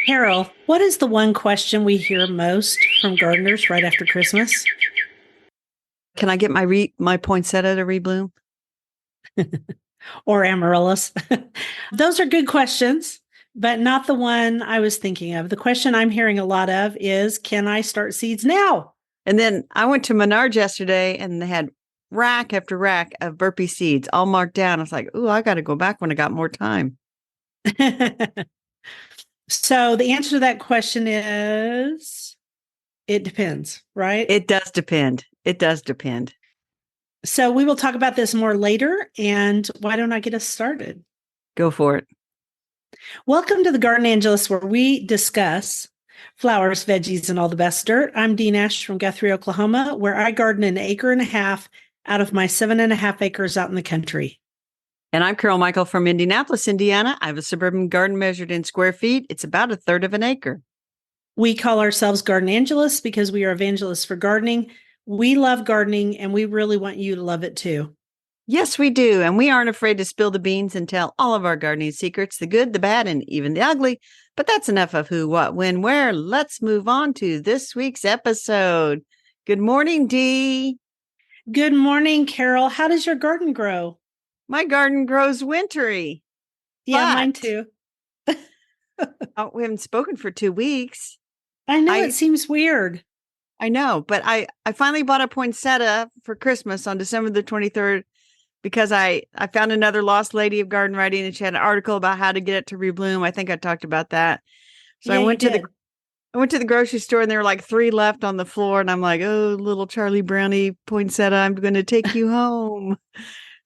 Carol, what is the one question we hear most from gardeners right after Christmas? Can I get my poinsettia to rebloom? Or amaryllis? Those are good questions, but not the one I was thinking of. The question I'm hearing a lot of is, can I start seeds now? And then I went to Menards yesterday and they had rack after rack of burpee seeds all marked down. I was like, ooh, I got to go back when I got more time. So the answer to that question is it depends, right? It does depend. It does depend. So we will talk about this more later. And why don't I get us started? Go for it. Welcome to the Garden Angelist, where we discuss flowers, veggies, and all the best dirt. I'm Dee Nash from Guthrie, Oklahoma, where I garden an acre and a half out of my 7.5 acres out in the country. And I'm Carol Michael from Indianapolis, Indiana. I have a suburban garden measured in square feet. It's about a third of an acre. We call ourselves Garden Angelists because we are evangelists for gardening. We love gardening, and we really want you to love it too. Yes, we do. And we aren't afraid to spill the beans and tell all of our gardening secrets, the good, the bad, and even the ugly. But that's enough of who, what, when, where. Let's move on to this week's episode. Good morning, Dee. Good morning, Carol. How does your garden grow? My garden grows wintry. Yeah, mine too. We haven't spoken for 2 weeks. I know, it seems weird. I know, but I finally bought a poinsettia for Christmas on December the 23rd because I found another lost lady of garden writing, and she had an article about how to get it to rebloom. I think I talked about that. So Yeah, I went to the grocery store and there were like 3 left on the floor, and I'm like, oh, little Charlie Brownie poinsettia, I'm going to take you home.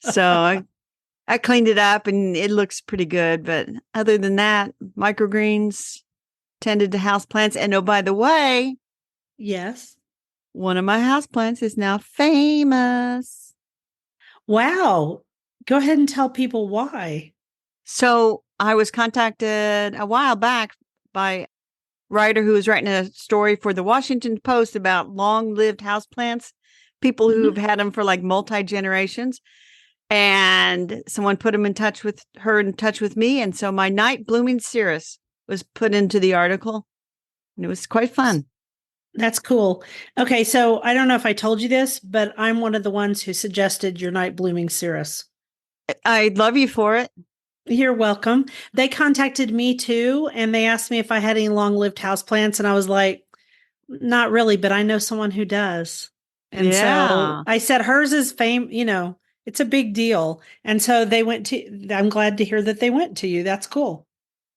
So I cleaned it up and it looks pretty good. But other than that, microgreens, tended to houseplants. And oh, by the way, yes, one of my houseplants is now famous. Wow. Go ahead and tell people why. So I was contacted a while back by a writer who was writing a story for the Washington Post about long-lived houseplants, people who have had them for like multi-generations. And someone put him in touch with me. And so my night blooming cereus was put into the article, and it was quite fun. That's cool. Okay, so I don't know if I told you this, but I'm one of the ones who suggested your night blooming cereus. I'd love you for it. You're welcome. They contacted me too, and they asked me if I had any long-lived houseplants, and I was like, not really, but I know someone who does. And so I said hers is it's a big deal. And so I'm glad to hear that they went to you. That's cool.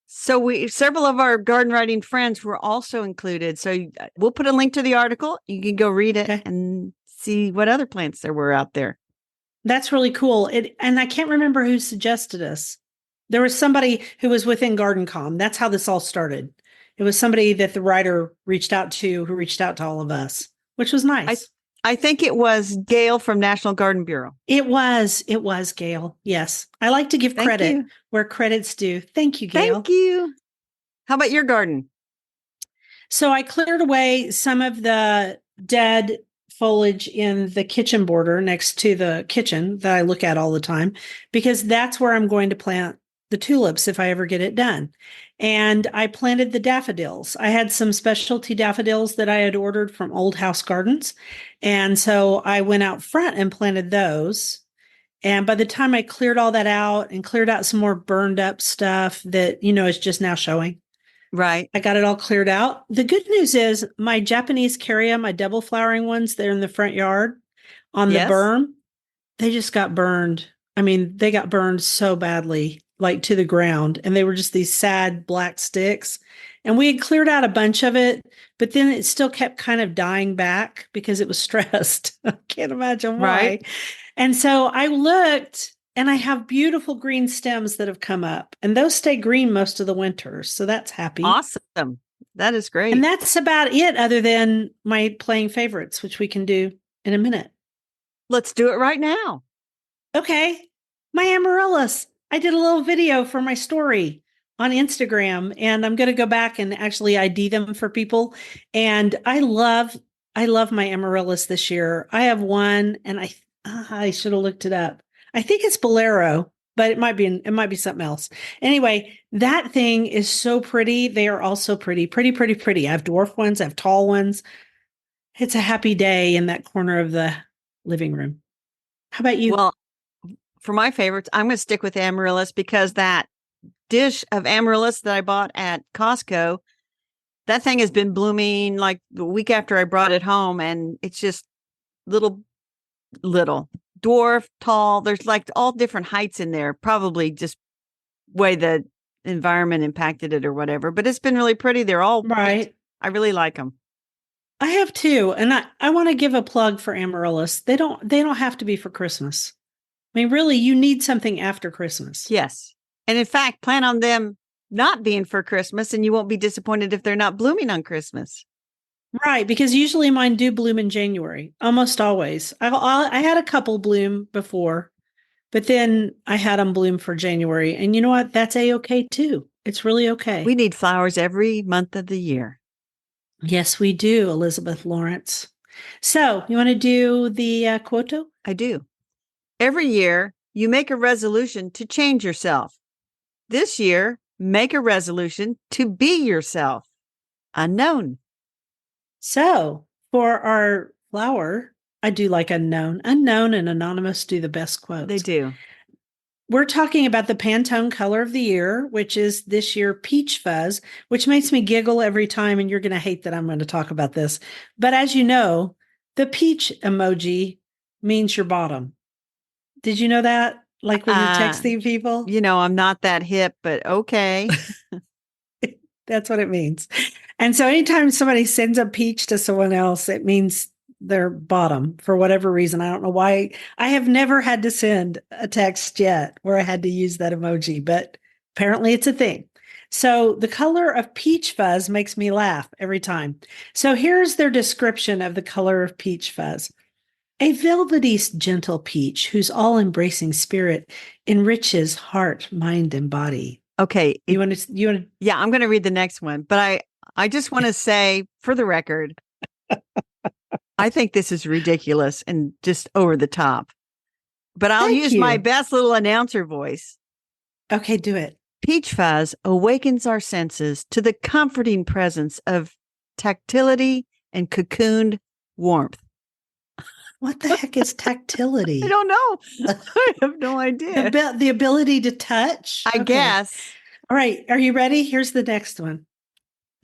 So several of our garden writing friends were also included. So we'll put a link to the article. You can go read it and see what other plants there were out there. That's really cool. And I can't remember who suggested us. There was somebody who was within GardenCom. That's how this all started. It was somebody that the writer reached out to, who reached out to all of us, which was nice. I think it was Gail from National Garden Bureau. It was Gail. Yes. I like to give credit where credit's due. Thank you, Gail. Thank you. How about your garden? So I cleared away some of the dead foliage in the kitchen border next to the kitchen that I look at all the time, because that's where I'm going to plant the tulips if I ever get it done. And I planted the daffodils. I had some specialty daffodils that I had ordered from Old House Gardens. And so I went out front and planted those. And by the time I cleared all that out and cleared out some more burned up stuff that, is just now showing. Right. I got it all cleared out. The good news is my Japanese caria, my double flowering ones, they're in the front yard on the berm. They just got burned. I mean, they got burned so badly, like to the ground. And they were just these sad black sticks. And we had cleared out a bunch of it, but then it still kept kind of dying back because it was stressed. I can't imagine why. Right. And so I looked, and I have beautiful green stems that have come up, and those stay green most of the winter. So that's happy. Awesome. That is great. And that's about it, other than my playing favorites, which we can do in a minute. Let's do it right now. Okay. My amaryllis. I did a little video for my story on Instagram, and I'm going to go back and actually ID them for people. And I love my amaryllis this year. I have one, and I should have looked it up. I think it's Bolero. but it might be something else. Anyway, that thing is so pretty. They are also pretty, pretty, pretty, pretty. I have dwarf ones, I have tall ones. It's a happy day in that corner of the living room. How about you? Well, for my favorites, I'm going to stick with amaryllis because that dish of amaryllis that I bought at Costco, that thing has been blooming like the week after I brought it home, and it's just little dwarf, tall. There's like all different heights in there, probably just way the environment impacted it or whatever, but it's been really pretty. They're all right. I really like them. I have too, and I want to give a plug for amaryllis. They don't have to be for Christmas. I mean, really, you need something after Christmas. Yes. And in fact, plan on them not being for Christmas, and you won't be disappointed if they're not blooming on Christmas. Right, because usually mine do bloom in January, almost always. I had a couple bloom before, but then I had them bloom for January. And you know what? That's A-okay too. It's really okay. We need flowers every month of the year. Yes, we do, Elizabeth Lawrence. So you want to do the quoto? I do. Every year, you make a resolution to change yourself. This year, make a resolution to be yourself. Unknown. So for our flower, I do like unknown. Unknown and anonymous do the best quotes. They do. We're talking about the Pantone color of the year, which is this year peach fuzz, which makes me giggle every time. And you're going to hate that I'm going to talk about this. But as you know, the peach emoji means your bottom. Did you know that? Like when you're texting people? You know, I'm not that hip, but okay. That's what it means. And so anytime somebody sends a peach to someone else, it means their bottom for whatever reason. I don't know why. I have never had to send a text yet where I had to use that emoji, but apparently it's a thing. So the color of peach fuzz makes me laugh every time. So here's their description of the color of peach fuzz. A velvety, gentle peach whose all-embracing spirit enriches heart, mind, and body. Okay. You want to? Yeah, I'm going to read the next one, but I just want to say for the record, I think this is ridiculous and just over the top, but I'll use my best little announcer voice. Okay, do it. Peach fuzz awakens our senses to the comforting presence of tactility and cocooned warmth. What the heck is tactility? I don't know. I have no idea. The ability to touch? I guess. All right. Are you ready? Here's the next one.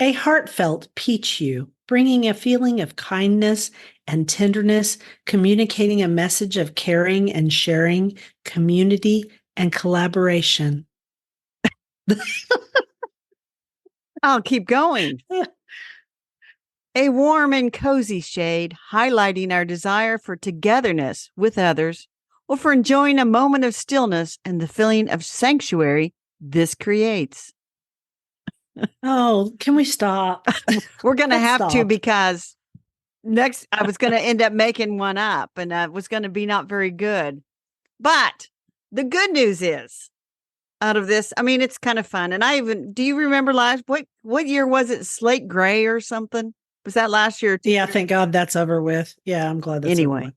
A heartfelt peach hue, bringing a feeling of kindness and tenderness, communicating a message of caring and sharing, community and collaboration. I'll keep going. A warm and cozy shade, highlighting our desire for togetherness with others, or for enjoying a moment of stillness and the feeling of sanctuary this creates. Oh, can we stop? We're going to have to, because next I was going to end up making one up, and it was going to be not very good. But the good news is, out of this, I mean, it's kind of fun. And do you remember what year was it? Slate gray or something? Was that last year? Yeah, thank God that's over with. Yeah, I'm glad that's over with.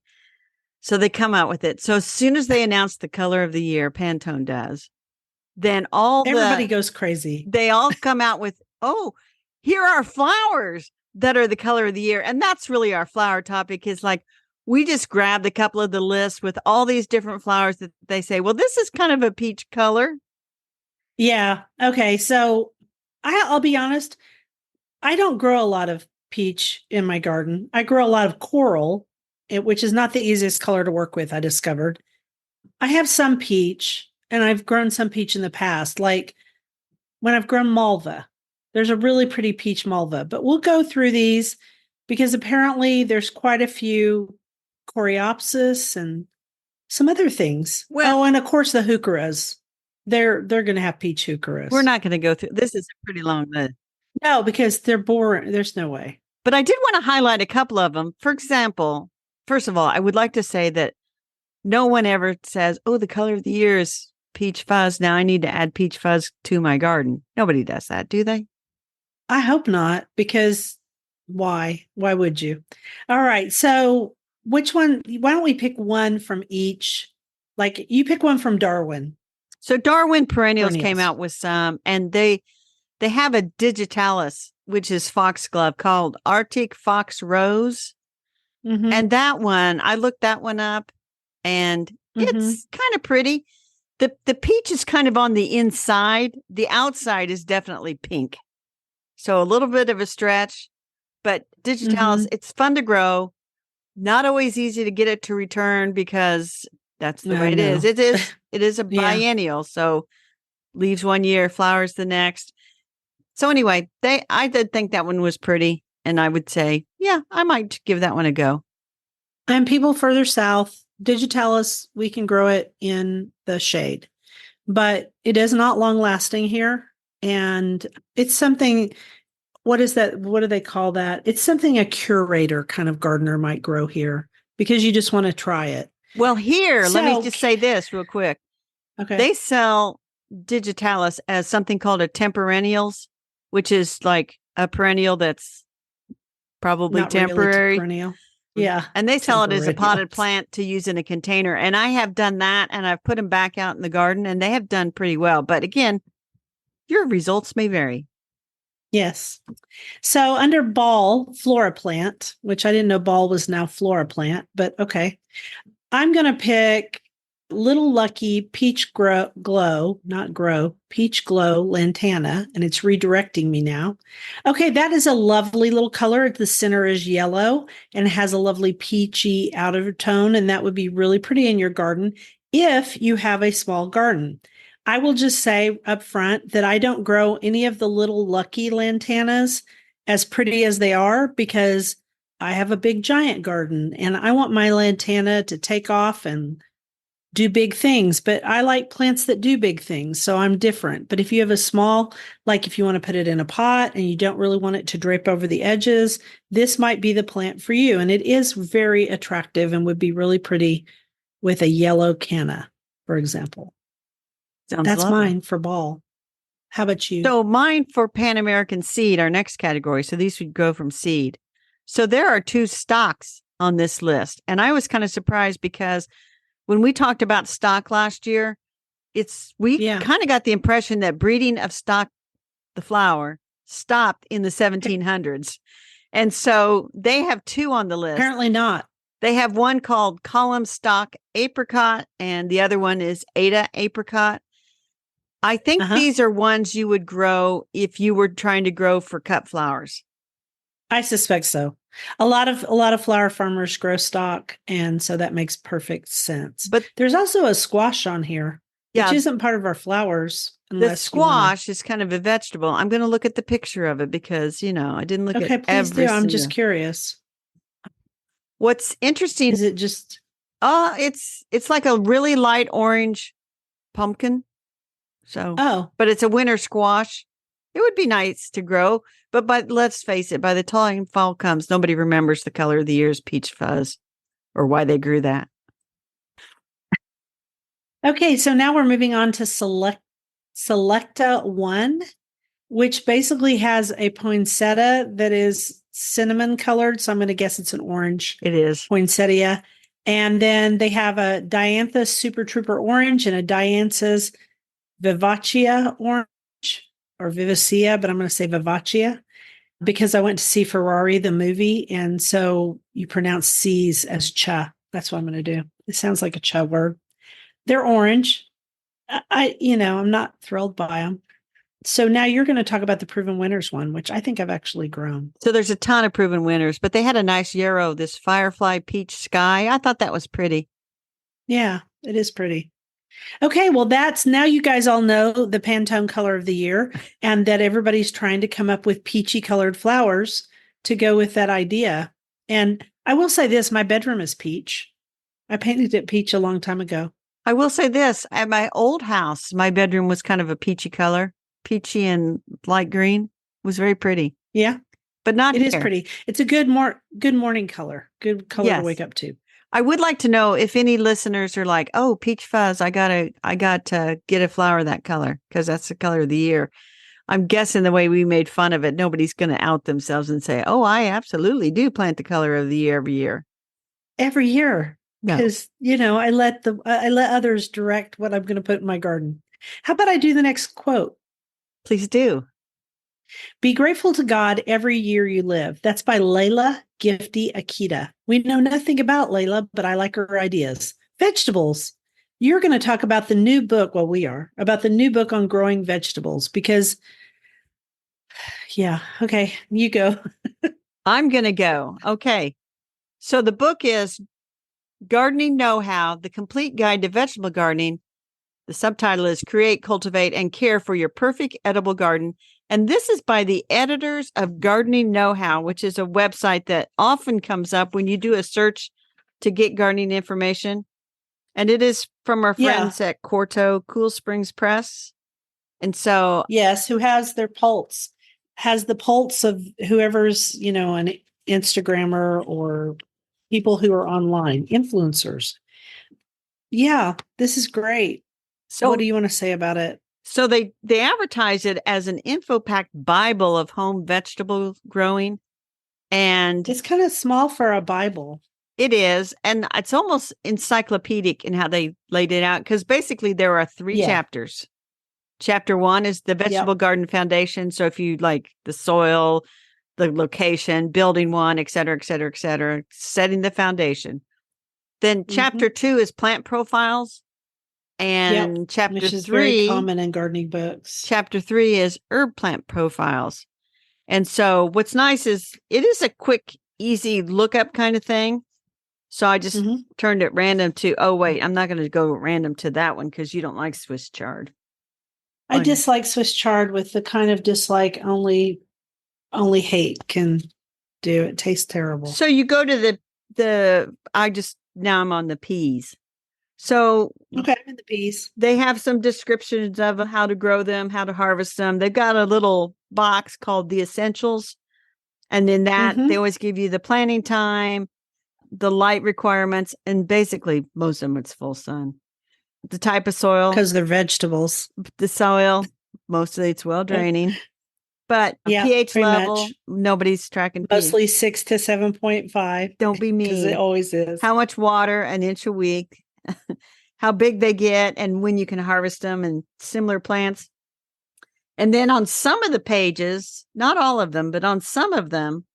So they come out with it. So as soon as they announce the color of the year, Pantone does, then everybody goes crazy. They all come out with, oh, here are flowers that are the color of the year. And that's really our flower topic, is like, we just grabbed a couple of the lists with all these different flowers that they say, well, this is kind of a peach color. Yeah. Okay. So I'll be honest. I don't grow a lot of peach in my garden. I grow a lot of coral, which is not the easiest color to work with, I discovered. I have some peach, and I've grown some peach in the past, like when I've grown malva. There's a really pretty peach malva, but we'll go through these because apparently there's quite a few coreopsis and some other things. Well, and of course the heucheras. They're going to have peach heucheras. We're not going to go through. This is a pretty long list. No, because they're boring. There's no way. But I did want to highlight a couple of them. For example, first of all, I would like to say that no one ever says, oh, the color of the year is peach fuzz. Now I need to add peach fuzz to my garden. Nobody does that, do they? I hope not, because why? Why would you? All right. So which one? Why don't we pick one from each? Like you pick one from Darwin. So Darwin Perennials came Perennials. out with some, and they have a digitalis, which is foxglove, called Arctic Fox Rose. Mm-hmm. And that one, I looked that one up, and it's kind of pretty. The peach is kind of on the inside. The outside is definitely pink. So a little bit of a stretch, but digitalis, it's fun to grow. Not always easy to get it to return because that's the way it is. It is a biennial. So leaves one year, flowers the next. So anyway, I did think that one was pretty. And I would say, yeah, I might give that one a go. And people further south, digitalis, we can grow it in the shade, but it is not long lasting here. And it's something, what is that? What do they call that? It's something a curator kind of gardener might grow here because you just want to try it. Well, here, let me just say this real quick. Okay. They sell digitalis as something called a temperennials, which is like a perennial that's probably not temporary. Really perennial. Yeah. And they sell it as a potted plant to use in a container. And I have done that, and I've put them back out in the garden, and they have done pretty well. But again, your results may vary. Yes. So under ball, flora plant, which I didn't know ball was now flora plant, but okay. I'm going to pick Little Lucky Peach Glow Lantana, and it's redirecting me now. Okay, that is a lovely little color. The center is yellow and has a lovely peachy outer tone, and that would be really pretty in your garden if you have a small garden. I will just say up front that I don't grow any of the Little Lucky Lantanas as pretty as they are because I have a big giant garden and I want my lantana to take off and do big things, but I like plants that do big things. So I'm different. But if you have a small, like if you want to put it in a pot and you don't really want it to drape over the edges, this might be the plant for you. And it is very attractive and would be really pretty with a yellow canna, for example. That's lovely. Mine for ball. How about you? So mine for Pan American seed, our next category. So these would go from seed. So there are 2 stocks on this list. And I was kind of surprised because when we talked about stock last year, we kind of got the impression that breeding of stock, the flower, stopped in the 1700s. And so they have 2 on the list. Apparently not. They have one called column stock apricot, and the other one is Ada apricot. I think these are ones you would grow if you were trying to grow for cut flowers. I suspect so. A lot of flower farmers grow stock, and so that makes perfect sense. But there's also a squash on here, which isn't part of our flowers. The squash is kind of a vegetable. I'm going to look at the picture of it because, I didn't look at every please do. I'm just curious. What's interesting is it just it's like a really light orange pumpkin. So but it's a winter squash. It would be nice to grow, but let's face it, by the time fall comes, nobody remembers the color of the year's peach fuzz or why they grew that. Okay, so now we're moving on to Selecta 1, which basically has a poinsettia that is cinnamon colored. So I'm going to guess it's an orange. It is. Poinsettia. And then they have a Dianthus Super Trooper orange and a Dianthus Vivacia orange or Vivacea, but I'm going to say Vivacia because I went to see Ferrari, the movie. And so you pronounce C's as cha. That's what I'm going to do. It sounds like a cha word. They're orange. I'm not thrilled by them. So now you're going to talk about the Proven Winners one, which I think I've actually grown. So there's a ton of Proven Winners, but they had a nice yarrow, this Firefly Peach Sky. I thought that was pretty. Yeah, it is pretty. Okay, well, now you guys all know the Pantone color of the year and that everybody's trying to come up with peachy colored flowers to go with that idea. And I will say this, my bedroom is peach. I painted it peach a long time ago. I will say this, at my old house, my bedroom was kind of a peachy color, peachy and light green. It was very pretty. Yeah. But not It here. is pretty. It's a good morning color. Good color to wake up to. I would like to know if any listeners are like, "Oh, peach fuzz, I got to get a flower that color because that's the color of the year." I'm guessing the way we made fun of it, nobody's going to out themselves and say, "Oh, I absolutely do plant the color of the year every year." Every year. Because, I let others direct what I'm going to put in my garden. How about I do the next quote? Please do. Be grateful to God every year you live. That's by Layla Gifty Akita. We know nothing about Layla, but I like her ideas. Vegetables. You're going to talk about the new book, well, we are, about the new book on growing vegetables because, yeah, okay, you go. I'm going to go. Okay. So the book is Gardening Know-How, The Complete Guide to Vegetable Gardening. The subtitle is Create, Cultivate, and Care for Your Perfect Edible Garden. And this is by the editors of Gardening Know-How, which is a website that often comes up when you do a search to get gardening information. And it is from our friends at Quarto Cool Springs Press. And so, yes, who has the pulse of whoever's, an Instagrammer or people who are online, influencers. Yeah, this is great. So what do you want to say about it? So they advertise it as an info-packed Bible of home vegetable growing. And it's kind of small for a Bible. It is. And it's almost encyclopedic in how they laid it out. Because basically there are 3 chapters. Chapter 1 is the vegetable garden foundation. So if you like the soil, the location, building one, et cetera, et cetera, et cetera, setting the foundation. Then chapter 2 is plant profiles. And chapter which is 3, very common in gardening books. Chapter 3 is herb plant profiles. And so what's nice is it is a quick, easy lookup kind of thing. So I just turned it random to, oh, wait, I'm not going to go random to that one because you don't like Swiss chard. I dislike Swiss chard with the kind of dislike only hate can do. It tastes terrible. So you go to now I'm on the peas. So okay, I'm in the peas. They have some descriptions of how to grow them, how to harvest them. They've got a little box called the essentials. And in that, they always give you the planting time, the light requirements, and basically most of them it's full sun. The type of soil. Because they're vegetables. The soil, mostly it's well draining. But pH level, nobody's tracking mostly pH. 6 to 7.5. Don't be mean. Because it always is. How much water, an inch a week. How big they get and when you can harvest them and similar plants. And then on some of the pages, not all of them, but on some of them,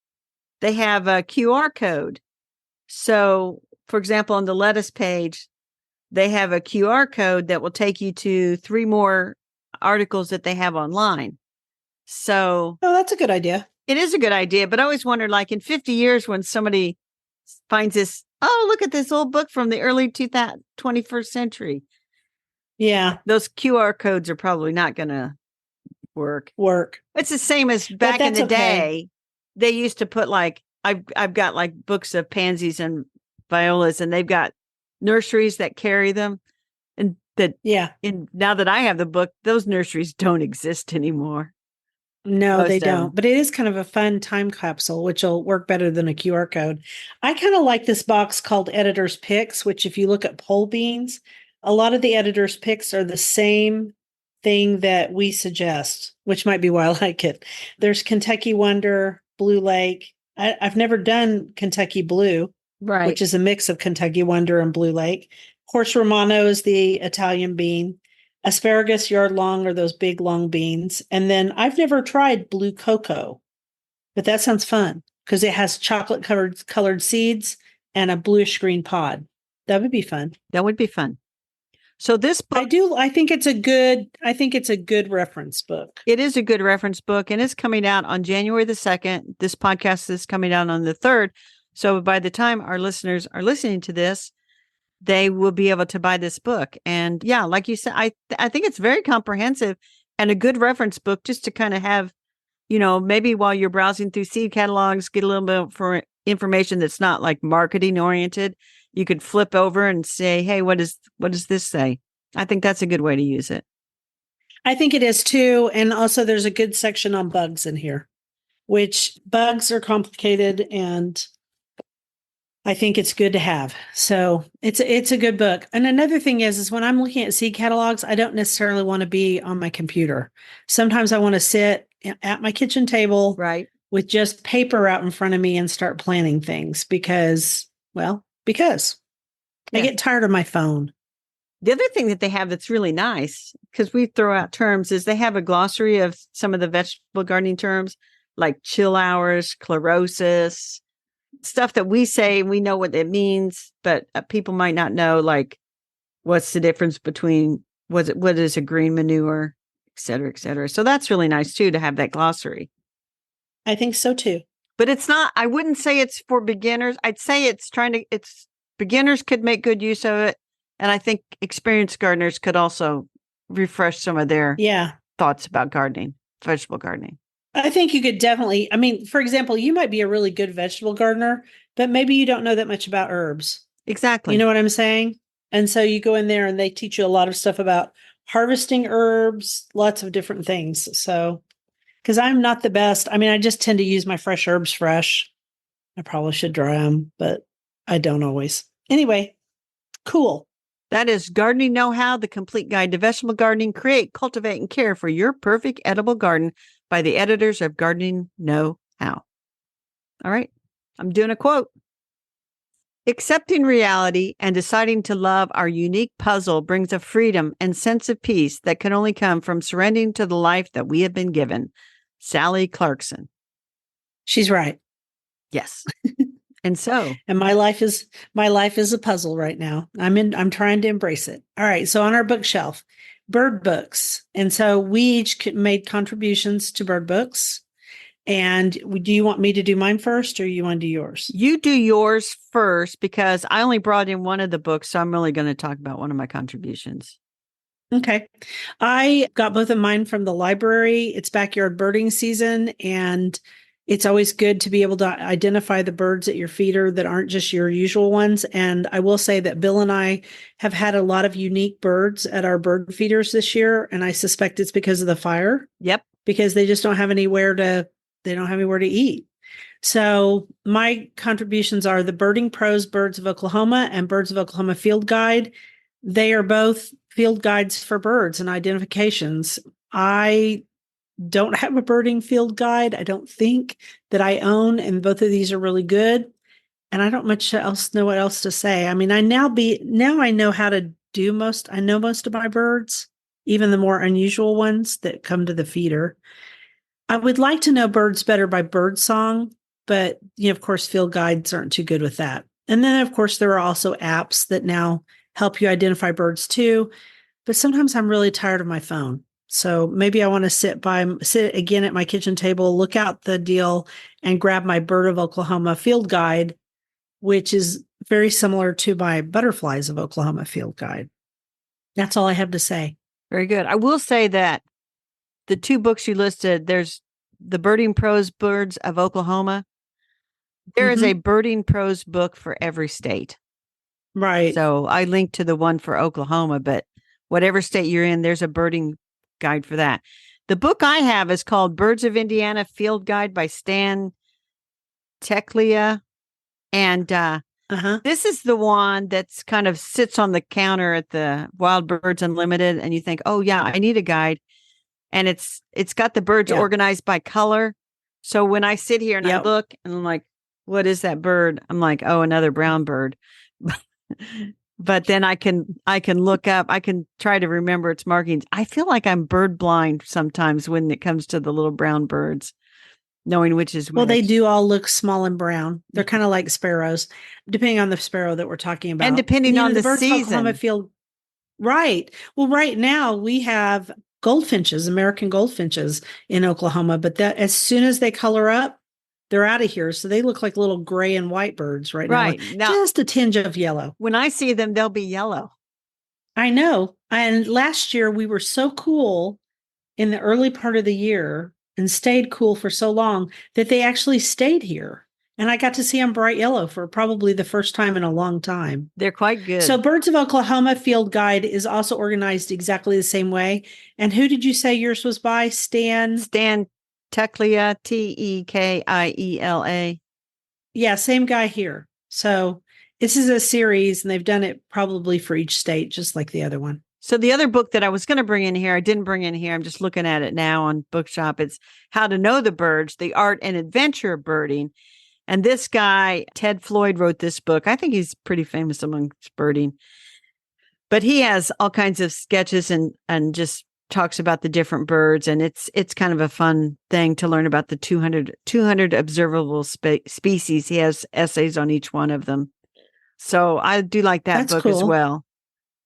they have a QR code. So, for example, on the lettuce page, they have a QR code that will take you to 3 more articles that they have online. So, that's a good idea. It is a good idea, but I always wonder, like in 50 years when somebody finds this, oh, look at this old book from the early 21st century. Yeah. Those QR codes are probably not going to work. It's the same as back in the day. They used to put like, I've got like books of pansies and violas, and they've got nurseries that carry them. And now that I have the book, those nurseries don't exist anymore. No, they don't. But it is kind of a fun time capsule, which will work better than a QR code. I kind of like this box called Editor's Picks, which if you look at pole beans, a lot of the Editor's Picks are the same thing that we suggest, which might be why I like it. There's Kentucky Wonder, Blue Lake. I've never done Kentucky Blue, which is a mix of Kentucky Wonder and Blue Lake. Horse Romano is the Italian bean. Asparagus yard long are those big long beans. And then I've never tried blue cocoa, but that sounds fun because it has chocolate colored seeds and a bluish green pod. That would be fun. That would be fun. So this book, I think it's a good reference book. It is a good reference book, and it's coming out on January the 2nd. This podcast is coming out on the 3rd. So by the time our listeners are listening to this, they will be able to buy this book. And yeah, like you said, I think it's very comprehensive and a good reference book just to kind of have, maybe while you're browsing through seed catalogs, get a little bit for information that's not like marketing oriented. You could flip over and say, hey, what does this say? I think that's a good way to use it. I think it is too. And also there's a good section on bugs in here, which bugs are complicated and I think it's good to have. So it's a good book. And another thing is when I'm looking at seed catalogs, I don't necessarily want to be on my computer. Sometimes I want to sit at my kitchen table with just paper out in front of me and start planning things because I get tired of my phone. The other thing that they have that's really nice, because we throw out terms, is they have a glossary of some of the vegetable gardening terms, like chill hours, chlorosis, stuff that we say, we know what it means, but people might not know, like, what's the difference between what is a green manure, et cetera, et cetera. So that's really nice too, to have that glossary. I think so too. But it's not, I wouldn't say it's for beginners. I'd say it's beginners could make good use of it. And I think experienced gardeners could also refresh some of their thoughts about gardening, vegetable gardening. I think you could definitely, I mean, for example, you might be a really good vegetable gardener, but maybe you don't know that much about herbs. Exactly. You know what I'm saying? And so you go in there and they teach you a lot of stuff about harvesting herbs, lots of different things. So, because I'm not the best. I mean, I just tend to use my fresh herbs fresh. I probably should dry them, but I don't always. Anyway, cool. That is Gardening Know-How, the complete guide to vegetable gardening. Create, cultivate, and care for your perfect edible garden by the editors of Gardening Know-How. All right, I'm doing a quote. Accepting reality and deciding to love our unique puzzle brings a freedom and sense of peace that can only come from surrendering to the life that we have been given. Sally Clarkson. She's right. Yes. And so, and my life is a puzzle right now. I'm trying to embrace it. All right. So on our bookshelf, bird books. And so we each made contributions to bird books. And do you want me to do mine first or you want to do yours? You do yours first because I only brought in one of the books. So I'm really going to talk about one of my contributions. Okay. I got both of mine from the library. It's backyard birding season, and it's always good to be able to identify the birds at your feeder that aren't just your usual ones. And I will say that Bill and I have had a lot of unique birds at our bird feeders this year. And I suspect it's because of the fire. Yep. Because they just don't have anywhere to eat. So my contributions are the Birding Pros Birds of Oklahoma and Birds of Oklahoma Field Guide. They are both field guides for birds and identifications. I don't have a birding field guide. I don't think that I own, and both of these are really good. And I don't much else know what else to say. I mean, I know how to do most. I know most of my birds, even the more unusual ones that come to the feeder. I would like to know birds better by bird song, but of course, field guides aren't too good with that. And then, of course, there are also apps that now help you identify birds too. But sometimes I'm really tired of my phone. So maybe I want to sit again at my kitchen table, look out the deal, and grab my Bird of Oklahoma field guide, which is very similar to my Butterflies of Oklahoma field guide. That's all I have to say. Very good. I will say that the two books you listed, there's the Birding Pros Birds of Oklahoma. There is a Birding Pros book for every state. Right. So I linked to the one for Oklahoma, but whatever state you're in, there's a birding guide for that. The book I have is called Birds of Indiana Field Guide by Stan Teklia. And this is the one that's kind of sits on the counter at the Wild Birds Unlimited. And you think, oh, yeah, I need a guide. And it's got the birds organized by color. So when I sit here and I look and I'm like, what is that bird? I'm like, oh, another brown bird. But then I can look up, I can try to remember its markings. I feel like I'm bird blind sometimes when it comes to the little brown birds, knowing which is which. Well, they do all look small and brown. They're kind of like sparrows, depending on the sparrow that we're talking about. And depending on the birds season. Of Oklahoma field. Right. Well, right now we have goldfinches, American goldfinches in Oklahoma, but that as soon as they color up, they're out of here. So they look like little gray and white birds right now. Just a tinge of yellow. When I see them, they'll be yellow. I know. And last year we were so cool in the early part of the year and stayed cool for so long that they actually stayed here. And I got to see them bright yellow for probably the first time in a long time. They're quite good. So Birds of Oklahoma Field Guide is also organized exactly the same way. And who did you say yours was by? Stan Teklia, Tekiela. Yeah, same guy here. So this is a series, and they've done it probably for each state, just like the other one. So the other book that I was going to bring in here, I didn't bring in here. I'm just looking at it now on Bookshop. It's How to Know the Birds, The Art and Adventure of Birding. And this guy, Ted Floyd, wrote this book. I think he's pretty famous amongst birding. But he has all kinds of sketches and just talks about the different birds, and it's kind of a fun thing to learn about the 200 observable species. He has essays on each one of them. So I do like that That's book as cool. well.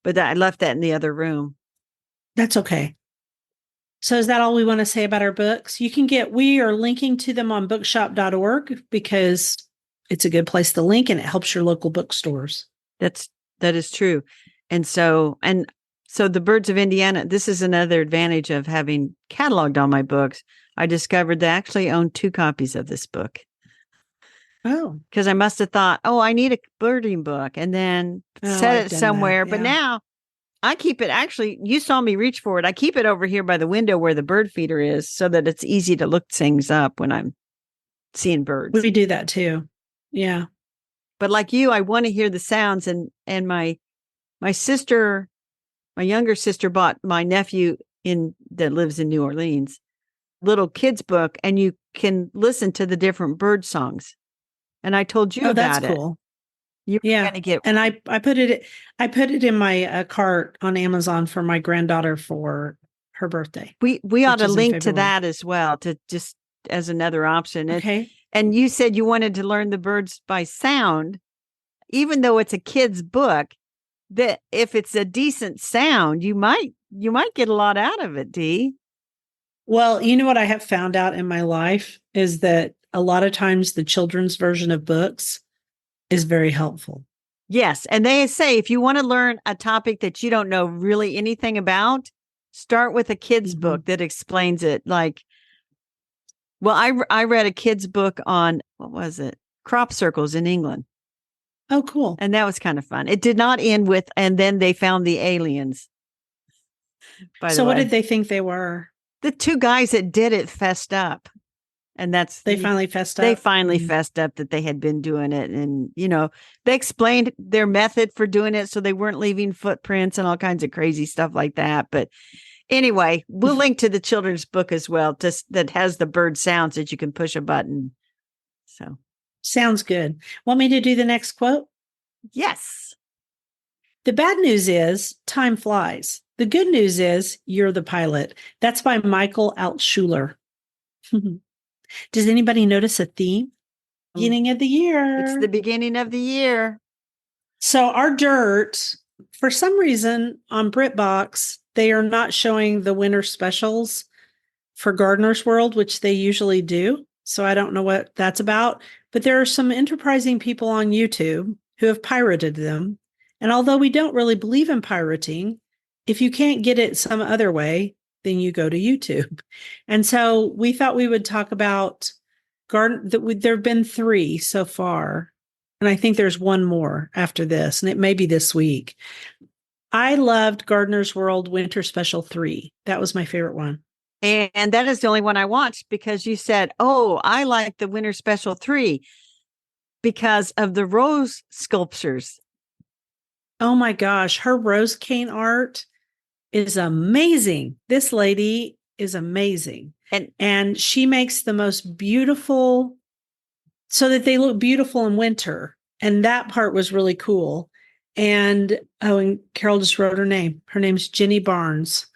But I left that in the other room. That's okay. So is that all we want to say about our books? We are linking to them on bookshop.org because it's a good place to link and it helps your local bookstores. That is true. And so the Birds of Indiana, this is another advantage of having cataloged all my books. I discovered they actually own 2 copies of this book. Oh. Because I must have thought, I need a birding book, and then set it somewhere. But now I keep it. Actually, you saw me reach for it. I keep it over here by the window where the bird feeder is so that it's easy to look things up when I'm seeing birds. We do that too. Yeah. But like you, I want to hear the sounds. And my sister, my younger sister, bought my nephew that lives in New Orleans, little kids book, and you can listen to the different bird songs. And I told you about that's cool. You're gonna get, and I put it in my cart on Amazon for my granddaughter for her birthday. We ought to link to that as well, to just as another option. Okay. And you said you wanted to learn the birds by sound, even though it's a kid's book. That if it's a decent sound, you might get a lot out of it, Dee. Well, you know what I have found out in my life is that a lot of times the children's version of books is very helpful. Yes. And they say if you want to learn a topic that you don't know really anything about, start with a kid's book that explains it. Like, well, I read a kid's book on, what was it? Crop circles in England. Oh, cool. And that was kind of fun. It did not end with, and then they found the aliens. So what did they think they were? The 2 guys that did it fessed up. And they finally fessed up. They finally fessed up that they had been doing it. And, they explained their method for doing it so they weren't leaving footprints and all kinds of crazy stuff like that. But anyway, we'll link to the children's book as well, that has the bird sounds that you can push a button. So sounds good. Want me to do the next quote? Yes. The bad news is time flies. The good news is you're the pilot. That's by Michael Altshuler. Does anybody notice a theme? Beginning of the year. It's the beginning of the year. So our dirt, for some reason on BritBox, they are not showing the winter specials for Gardener's World, which they usually do. So I don't know what that's about. But there are some enterprising people on YouTube who have pirated them. And although we don't really believe in pirating, if you can't get it some other way, then you go to YouTube. And so we thought we would talk about there have been 3 so far. And I think there's one more after this, and it may be this week. I loved Gardener's World Winter Special 3. That was my favorite one. And that is the only one I watched because you said, I like the Winter Special 3 because of the rose sculptures. Oh my gosh. Her rose cane art is amazing. This lady is amazing. And she makes the most beautiful, so that they look beautiful in winter. And that part was really cool. And Carol just wrote her name. Her name's Jenny Barnes.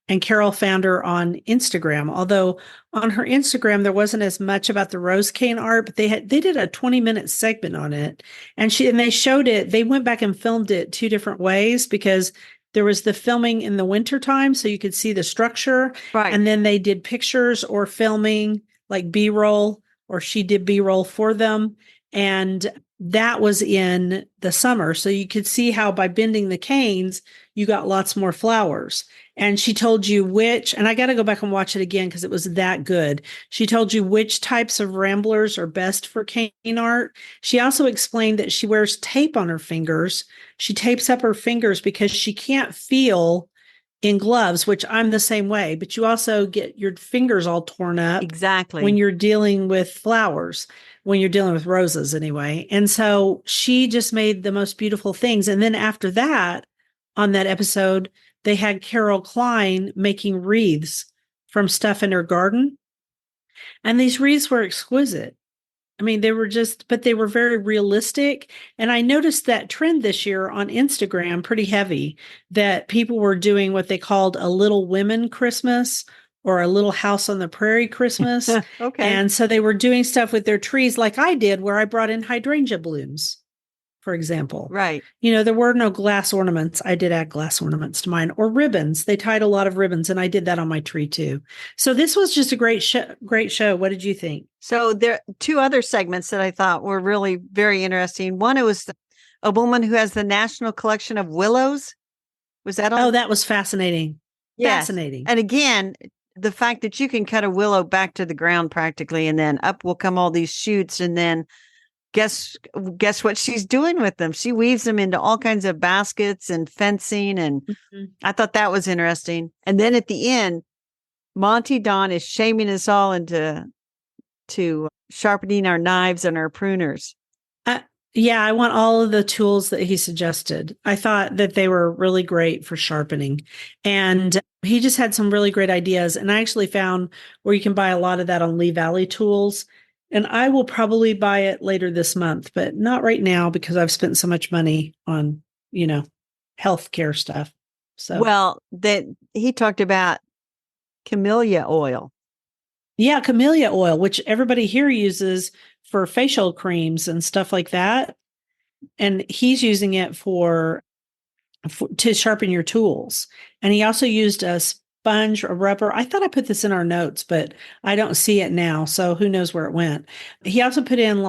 And Carol found her on Instagram. Although on her Instagram, there wasn't as much about the rose cane art, but they did a 20-minute segment on it. And they showed it. They went back and filmed it 2 different ways because there was the filming in the wintertime, so you could see the structure. Right. And then they did pictures or filming like B-roll, or she did B-roll for them. And that was in the summer. So you could see how by bending the canes, you got lots more flowers. And she told you and I got to go back and watch it again because it was that good. She told you which types of ramblers are best for cane art. She also explained that she wears tape on her fingers. She tapes up her fingers because she can't feel in gloves, which I'm the same way, but you also get your fingers all torn up. Exactly. When you're dealing with flowers, when you're dealing with roses anyway. And so she just made the most beautiful things. And then after that, on that episode, they had Carol Klein making wreaths from stuff in her garden. And these wreaths were exquisite. I mean, but they were very realistic. And I noticed that trend this year on Instagram pretty heavy that people were doing what they called a Little Women Christmas or a Little House on the Prairie Christmas. Okay. And so they were doing stuff with their trees like I did, where I brought in hydrangea blooms, for example. Right. There were no glass ornaments. I did add glass ornaments to mine or ribbons. They tied a lot of ribbons, and I did that on my tree too. So this was just a great show. Great show. What did you think? So there are two other segments that I thought were really very interesting. One, it was a woman who has the National Collection of Willows. Was that on? Oh, that was fascinating. Yes. Fascinating. And again, the fact that you can cut a willow back to the ground practically, and then up will come all these shoots, and then guess what she's doing with them? She weaves them into all kinds of baskets and fencing, and I thought that was interesting. And then at the end, Monty Don is shaming us all into sharpening our knives and our pruners. Yeah, I want all of the tools that he suggested. I thought that they were really great for sharpening. And he just had some really great ideas. And I actually found where you can buy a lot of that on Lee Valley Tools. And I will probably buy it later this month, but not right now because I've spent so much money on, healthcare stuff. So, well, that he talked about camellia oil. Yeah, camellia oil, which everybody here uses for facial creams and stuff like that. And he's using it to sharpen your tools. And he also used a sponge or rubber. I thought I put this in our notes, but I don't see it now. So who knows where it went. He also put in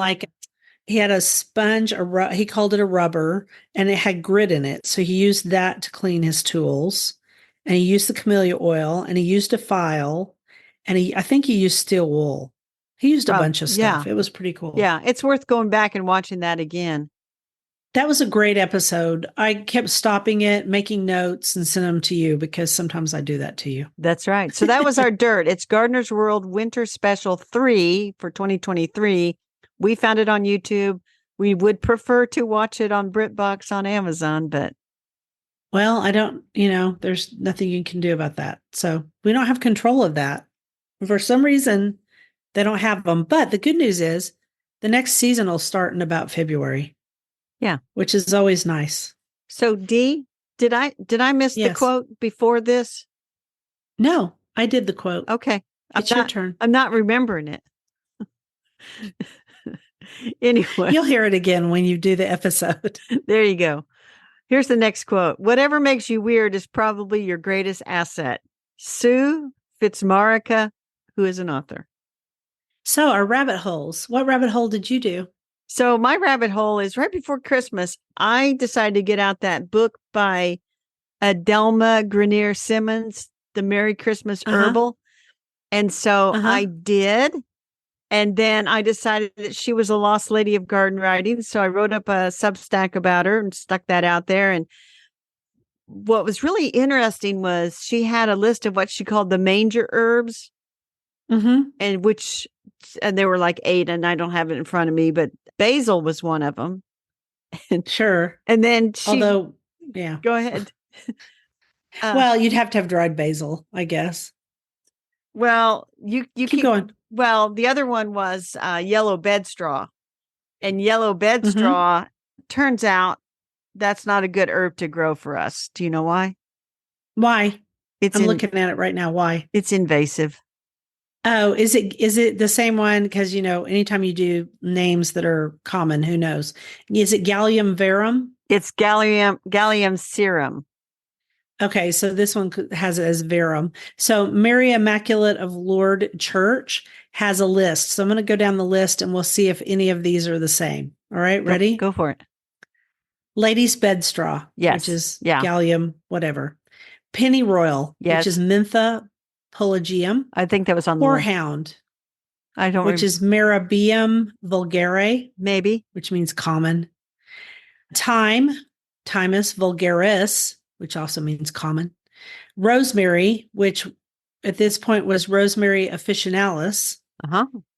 he had a sponge, he called it a rubber, and it had grit in it. So he used that to clean his tools. And he used the camellia oil, and he used a file, and I think he used steel wool. He used a bunch of stuff. Yeah. It was pretty cool. Yeah, it's worth going back and watching that again. That was a great episode. I kept stopping it, making notes, and send them to you because sometimes I do that to you. That's right. So that was our dirt. It's Gardener's World Winter Special 3 for 2023. We found it on YouTube. We would prefer to watch it on BritBox on Amazon, but. Well, I don't, there's nothing you can do about that. So we don't have control of that. For some reason, they don't have them. But the good news is the next season will start in about February. Yeah. Which is always nice. So Dee, did I miss the quote before this? No, I did the quote. Okay. It's your turn. I'm not remembering it. Anyway. You'll hear it again when you do the episode. There you go. Here's the next quote. Whatever makes you weird is probably your greatest asset. Sue Fitzmarica, who is an author. So our rabbit holes. What rabbit hole did you do? So my rabbit hole is right before Christmas. I decided to get out that book by Adelma Grenier Simmons, The Merry Christmas Herbal. And so I did. And then I decided that she was a lost lady of garden writing. So I wrote up a Substack about her and stuck that out there. And what was really interesting was she had a list of what she called the manger herbs. And there were like 8, and I don't have it in front of me, but basil was one of them. Sure. And then go ahead. Well, you'd have to have dried basil, I guess. Well, you keep going. Well, the other one was yellow bedstraw, and yellow bedstraw turns out that's not a good herb to grow for us. Do you know why? Why? I'm looking at it right now. Why? It's invasive. Oh, is it the same one? Because, anytime you do names that are common, who knows? Is it Gallium verum? It's Gallium serum. Okay, so this one has it as verum. So Mary Immaculate of Lourdes Church has a list. So I'm going to go down the list and we'll see if any of these are the same. All right, ready? Go for it. Ladies' bedstraw, which is Gallium, whatever. Pennyroyal, which is Mentha pelagium. I think that was on the list. Horehound, I don't which is Marabium vulgare, maybe, which means common. Thyme, Thymus vulgaris, which also means common. Rosemary, which at this point was Rosemary officinalis.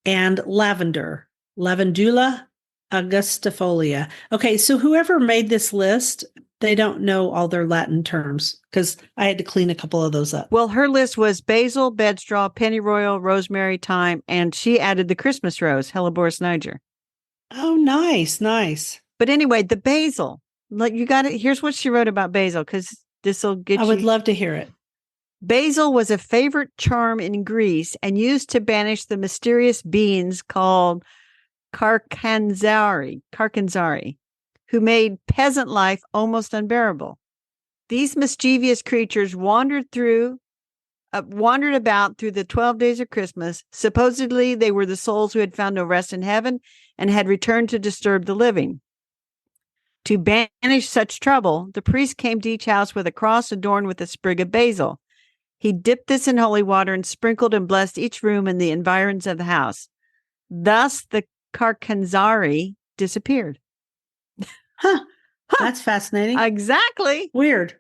And lavender, Lavandula augustifolia. Okay, so whoever made this list, They don't know all their Latin terms because I had to clean a couple of those up. Well, her list was basil, bedstraw, pennyroyal, rosemary, thyme, and she added the Christmas rose, Helleborus niger. Oh, nice, nice. But anyway, the basil, like you got it. Here's what she wrote about basil, because this will get I would love to hear it. Basil was a favorite charm in Greece and used to banish the mysterious beings called Carcanzari, who made peasant life almost unbearable. These mischievous creatures wandered about through the 12 days of Christmas. Supposedly, they were the souls who had found no rest in heaven and had returned to disturb the living. To banish such trouble, the priest came to each house with a cross adorned with a sprig of basil. He dipped this in holy water and sprinkled and blessed each room and the environs of the house. Thus, the Carcanzari disappeared. Huh. That's fascinating. Exactly. Weird.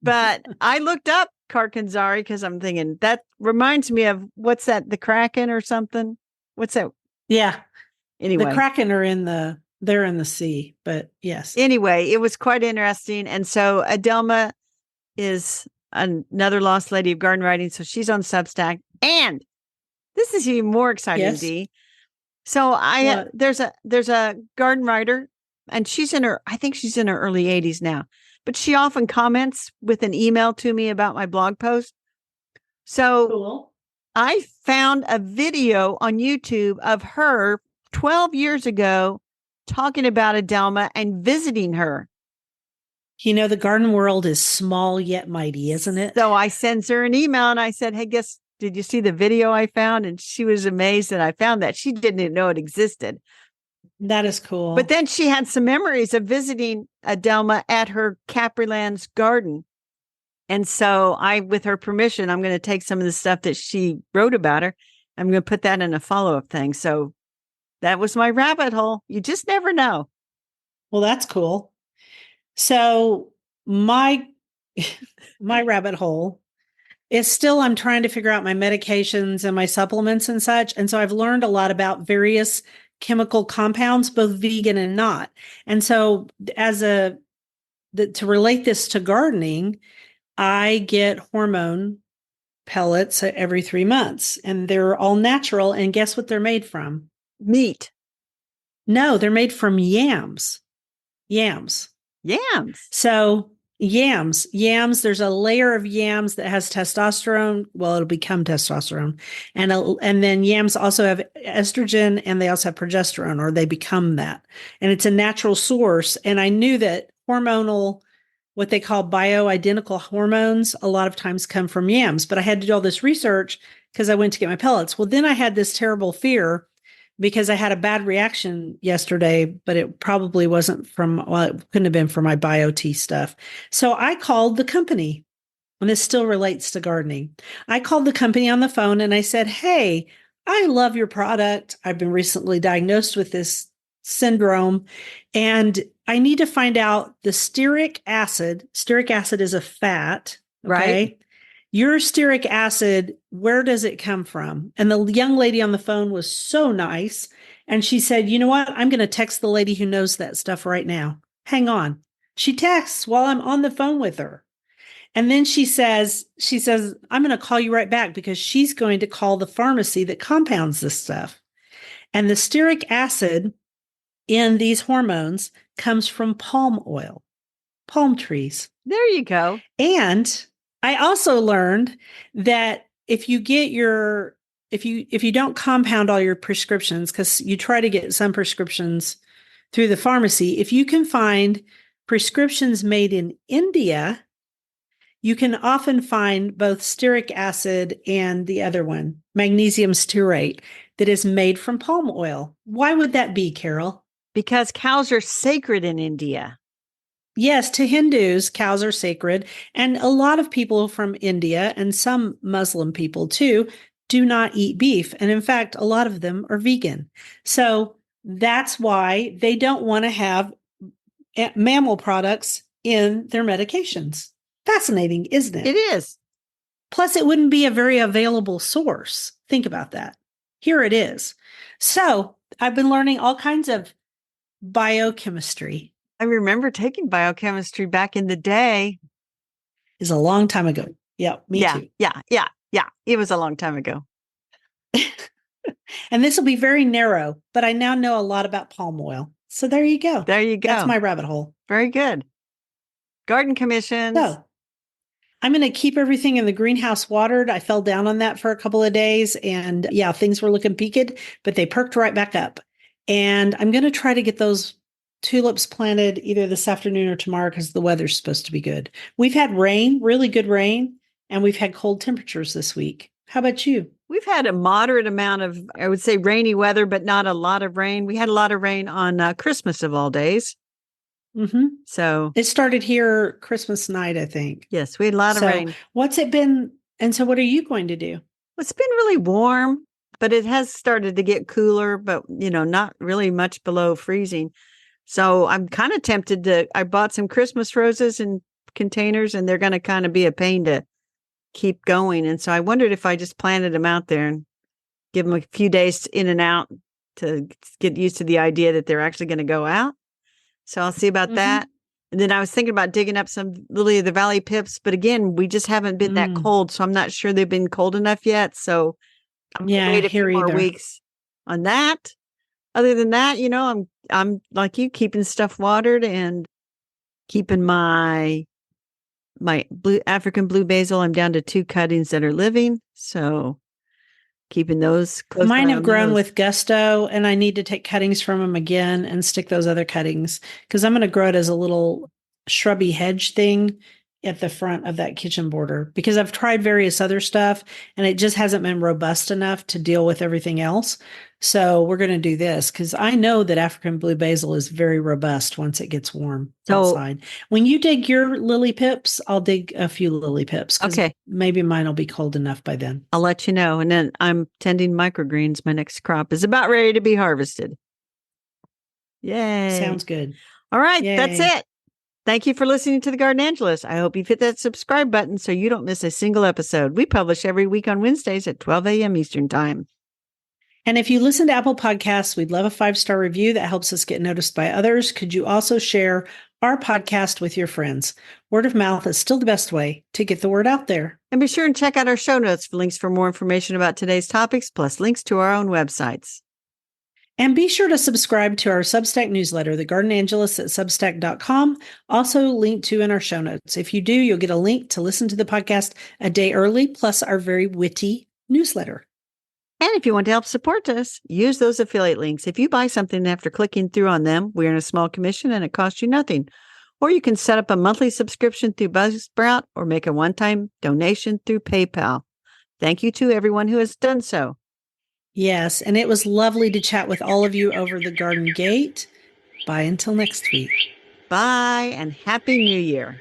But I looked up Carcanzari because I'm thinking that reminds me of what's that? The Kraken or something? What's that? Yeah. Anyway, the Kraken are they're in the sea, but yes. Anyway, it was quite interesting. And so Adelma is another lost lady of garden writing. So she's on Substack. And this is even more exciting, Yes. Dee. So there's a garden writer, and I think she's in her early 80s now, but she often comments with an email to me about my blog post. So Cool. I found a video on YouTube of her 12 years ago talking about Adelma and visiting her. You know, the garden world is small yet mighty, isn't it? So I sent her an email and I said, hey, did you see the video I found? And she was amazed that I found that. She didn't even know it existed. That is cool. But then she had some memories of visiting Adelma at her Capriland's garden. And so with her permission, I'm going to take some of the stuff that she wrote about her. I'm going to put that in a follow-up thing. So that was my rabbit hole. You just never know. Well, that's cool. So my rabbit hole is still, I'm trying to figure out my medications and my supplements and such. And so I've learned a lot about various chemical compounds, both vegan and not. And so to relate this to gardening, I get hormone pellets every 3 months, and they're all natural. And guess what they're made from? Meat. No, they're made from yams. So yams, there's a layer of yams that has testosterone. Well, it'll become testosterone. And then yams also have estrogen, and they also have progesterone, or they become that. And it's a natural source. And I knew that what they call bioidentical hormones, a lot of times come from yams, but I had to do all this research because I went to get my pellets. Well, then I had this terrible fear because I had a bad reaction yesterday, but it probably wasn't it couldn't have been from my BioT stuff. So I called the company, and this still relates to gardening. I called the company on the phone and I said, hey, I love your product. I've been recently diagnosed with this syndrome, and I need to find out the stearic acid. Stearic acid is a fat, okay? Right. Your stearic acid, where does it come from? And the young lady on the phone was so nice. And she said, you know what? I'm going to text the lady who knows that stuff right now. Hang on. She texts while I'm on the phone with her. And then she says, I'm going to call you right back because she's going to call the pharmacy that compounds this stuff. And the stearic acid in these hormones comes from palm oil, palm trees. There you go. And I also learned that if you don't compound all your prescriptions, because you try to get some prescriptions through the pharmacy, if you can find prescriptions made in India, you can often find both stearic acid and the other one, magnesium stearate, that is made from palm oil. Why would that be, Carol? Because cows are sacred in India. Yes, to Hindus, cows are sacred. And a lot of people from India, and some Muslim people too, do not eat beef. And in fact, a lot of them are vegan. So that's why they don't want to have mammal products in their medications. Fascinating, isn't it? It is. Plus, it wouldn't be a very available source. Think about that. Here it is. So I've been learning all kinds of biochemistry. I remember taking biochemistry back in the day. Is a long time ago. Yeah, me too. Yeah. It was a long time ago. And this will be very narrow, but I now know a lot about palm oil. So there you go. There you go. That's my rabbit hole. Very good. Garden commissions. So I'm going to keep everything in the greenhouse watered. I fell down on that for a couple of days and yeah, things were looking peaked, but they perked right back up. And I'm going to try to get those tulips planted either this afternoon or tomorrow because the weather's supposed to be good. We've had rain, really good rain, and we've had cold temperatures this week. How about you? We've had a moderate amount of, I would say, rainy weather, but not a lot of rain. We had a lot of rain on Christmas of all days. Mm-hmm. So it started here Christmas night, I think. Yes, we had a lot of rain. What's it been? And so what are you going to do? It's been really warm, but it has started to get cooler, but not really much below freezing. So I'm kind of tempted I bought some Christmas roses in containers and they're going to kind of be a pain to keep going. And so I wondered if I just planted them out there and give them a few days in and out to get used to the idea that they're actually going to go out. So I'll see about that. And then I was thinking about digging up some lily of the valley pips, but again, we just haven't been that cold, so I'm not sure they've been cold enough yet. So I'm gonna wait a few more weeks on that. Other than that, I'm like you, keeping stuff watered and keeping my African blue basil. I'm down to 2 cuttings that are living, so keeping those close. Mine have grown with gusto, and I need to take cuttings from them again and stick those other cuttings because I'm going to grow it as a little shrubby hedge thing at the front of that kitchen border because I've tried various other stuff and it just hasn't been robust enough to deal with everything else. So we're going to do this because I know that African blue basil is very robust once it gets warm outside. When you dig your lily pips, I'll dig a few lily pips. Okay. Maybe mine will be cold enough by then. I'll let you know. And then I'm tending microgreens. My next crop is about ready to be harvested. Yay. Sounds good. All right. Yay. That's it. Thank you for listening to The Garden Angelist. I hope you've hit that subscribe button so you don't miss a single episode. We publish every week on Wednesdays at 12 a.m. Eastern Time. And if you listen to Apple Podcasts, we'd love a 5-star review that helps us get noticed by others. Could you also share our podcast with your friends? Word of mouth is still the best way to get the word out there. And be sure and check out our show notes for links for more information about today's topics, plus links to our own websites. And be sure to subscribe to our Substack newsletter, The Garden Angelist at Substack.com, also linked to in our show notes. If you do, you'll get a link to listen to the podcast a day early, plus our very witty newsletter. And if you want to help support us, use those affiliate links. If you buy something after clicking through on them, we earn a small commission and it costs you nothing. Or you can set up a monthly subscription through Buzzsprout or make a one-time donation through PayPal. Thank you to everyone who has done so. Yes, and it was lovely to chat with all of you over the garden gate. Bye until next week. Bye and Happy New Year.